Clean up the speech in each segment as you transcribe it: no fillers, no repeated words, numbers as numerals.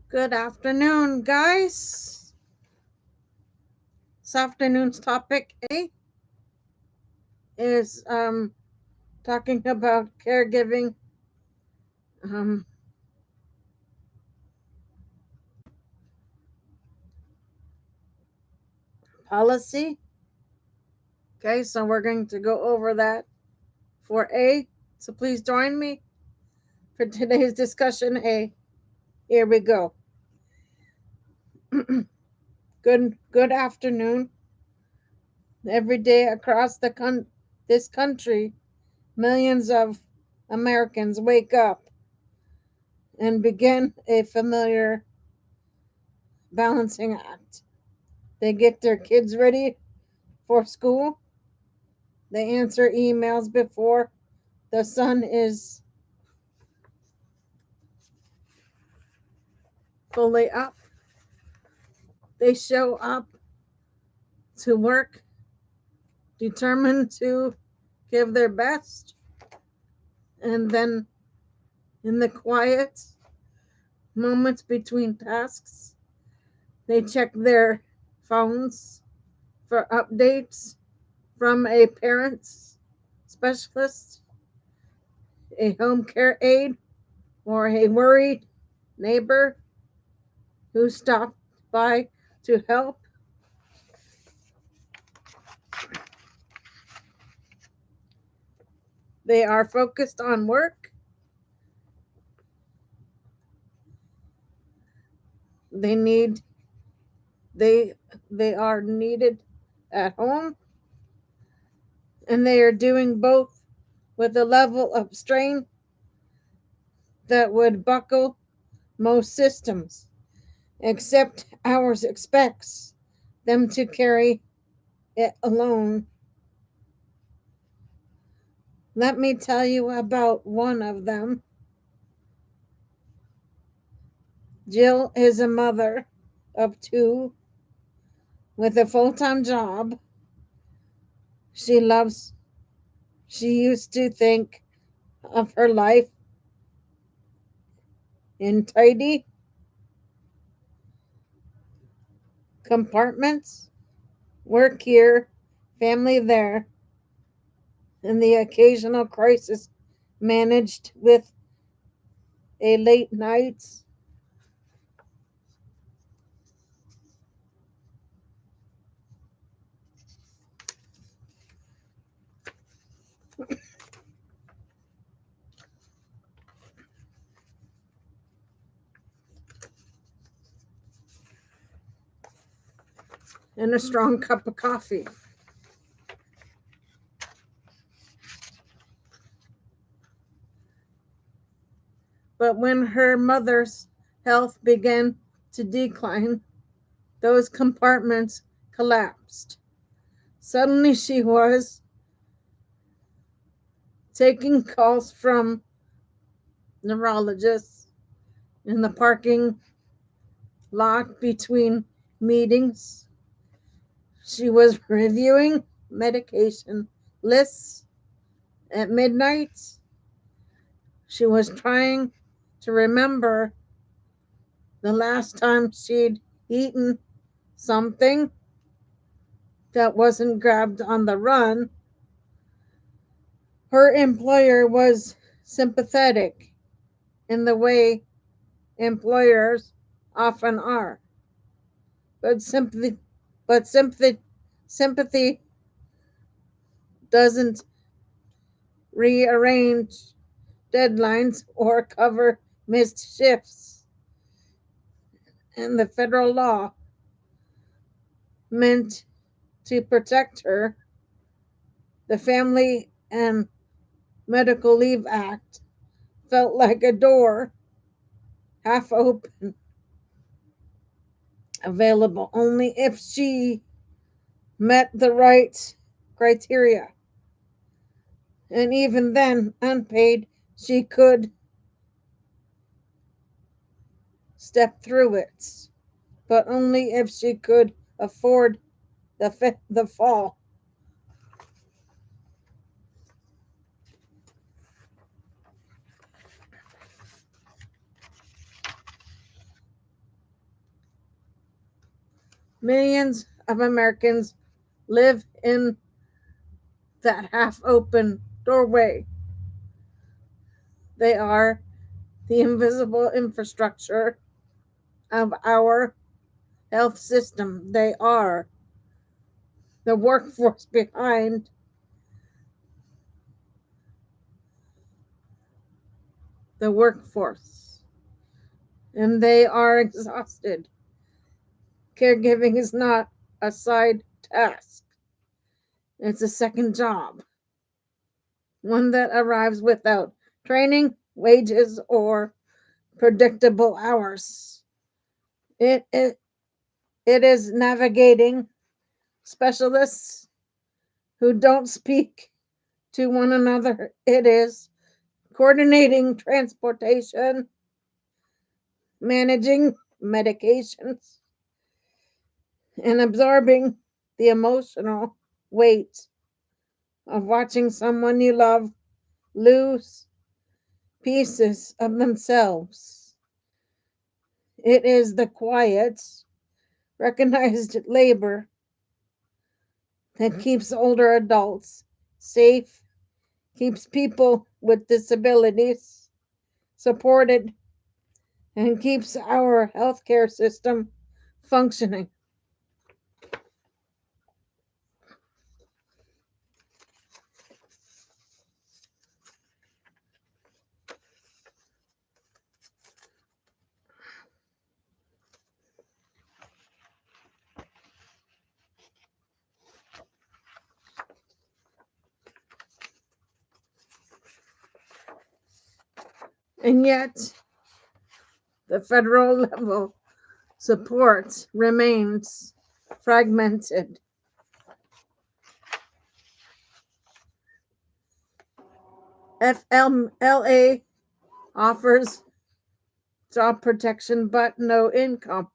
Good afternoon, guys. This afternoon's topic is talking about caregiving um, policy. Okay, so we're going to go over that for A. So please join me for today's discussion A. Here we go. Good afternoon. Every day across this country, millions of Americans wake up and begin a familiar balancing act. They get their kids ready for school. They answer emails before the sun is fully up. They show up to work determined to give their best. And then in the quiet moments between tasks, they check their phones for updates from a parent's specialist, a home care aide, or a worried neighbor who stopped by to help. They are focused on work. They need they they are needed at home, and they are doing both with a level of strain that would buckle most systems, except ours expects them to carry it alone. Let me tell you about one of them. Jill is a mother of two with a full-time job. She loves She used to think of her life in tidy compartments, work here, family there, and the occasional crisis managed with a late nights. And a strong cup of coffee. But when her mother's health began to decline, those compartments collapsed. Suddenly she was taking calls from neurologists in the parking lot between meetings. She was reviewing medication lists at midnight. She was trying to remember the last time she'd eaten something that wasn't grabbed on the run. Her employer was sympathetic in the way employers often are, but sympathy doesn't rearrange deadlines or cover missed shifts. And the federal law meant to protect her, the Family and Medical Leave Act, felt like a door half open, available only if she met the right criteria. And even then, unpaid, she could step through it, but only if she could afford the fall. Millions of Americans live in that half open doorway. They are the invisible infrastructure of our health system. They are the workforce behind the workforce. And they are exhausted. Caregiving is not a side task, it's a second job, one that arrives without training, wages, or predictable hours. It is navigating specialists who don't speak to one another. It is coordinating transportation, managing medications, and absorbing the emotional weight of watching someone you love lose pieces of themselves. It is the quiet, recognized labor that keeps older adults safe, keeps people with disabilities supported, and keeps our healthcare system functioning. And yet, the federal level support remains fragmented. FMLA offers job protection but no income.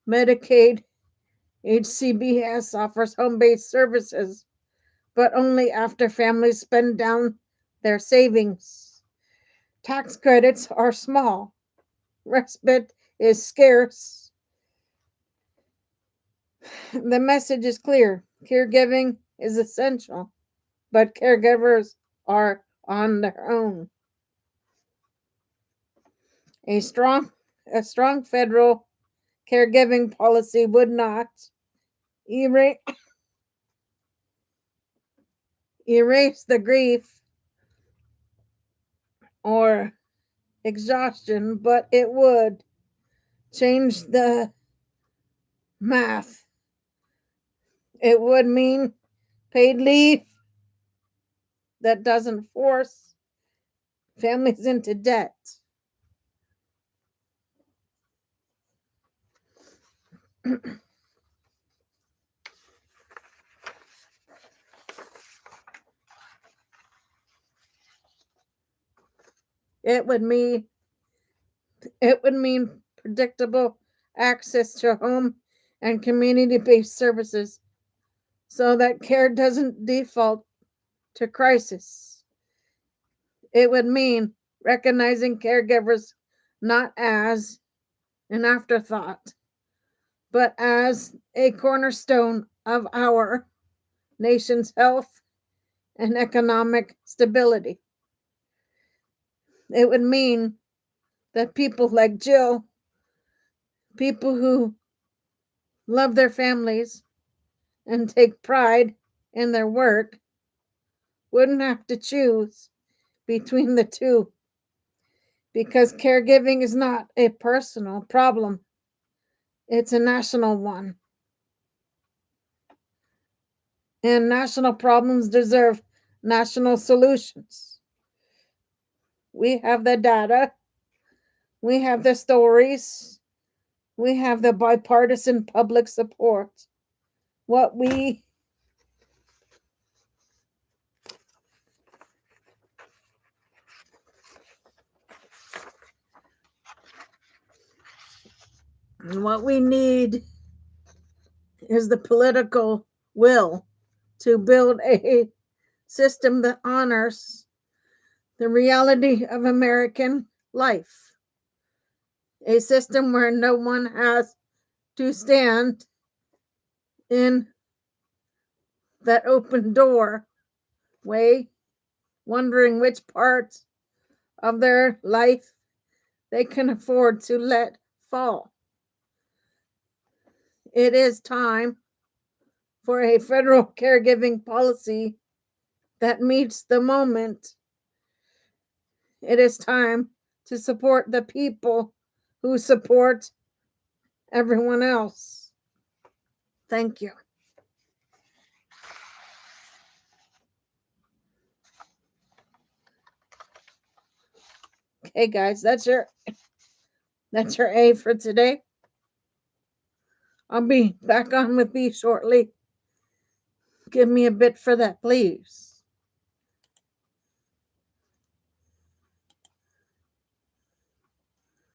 Medicaid HCBS offers home based services, but only after families spend down their savings. Tax credits are small, respite is scarce. The message is clear: caregiving is essential, but caregivers are on their own. A strong, a strong federal caregiving policy would not erase, erase the grief or exhaustion, but it would change the math. It would mean paid leave that doesn't force families into debt. It would mean predictable access to home and community-based services so that care doesn't default to crisis. It would mean recognizing caregivers not as an afterthought, but as a cornerstone of our nation's health and economic stability. It would mean that people like Jill, people who love their families and take pride in their work, wouldn't have to choose between the two, because caregiving is not a personal problem, it's a national one. And national problems deserve national solutions. We have the data, we have the stories, we have the bipartisan public support. What we need is the political will to build a system that honors the reality of American life. A system where no one has to stand in that open door way, wondering which parts of their life they can afford to let fall. It is time for a federal caregiving policy that meets the moment. It is time to support the people who support everyone else. Thank you. Okay, guys, that's your A for today. I'll be back on with B shortly. Give me a bit for that, please.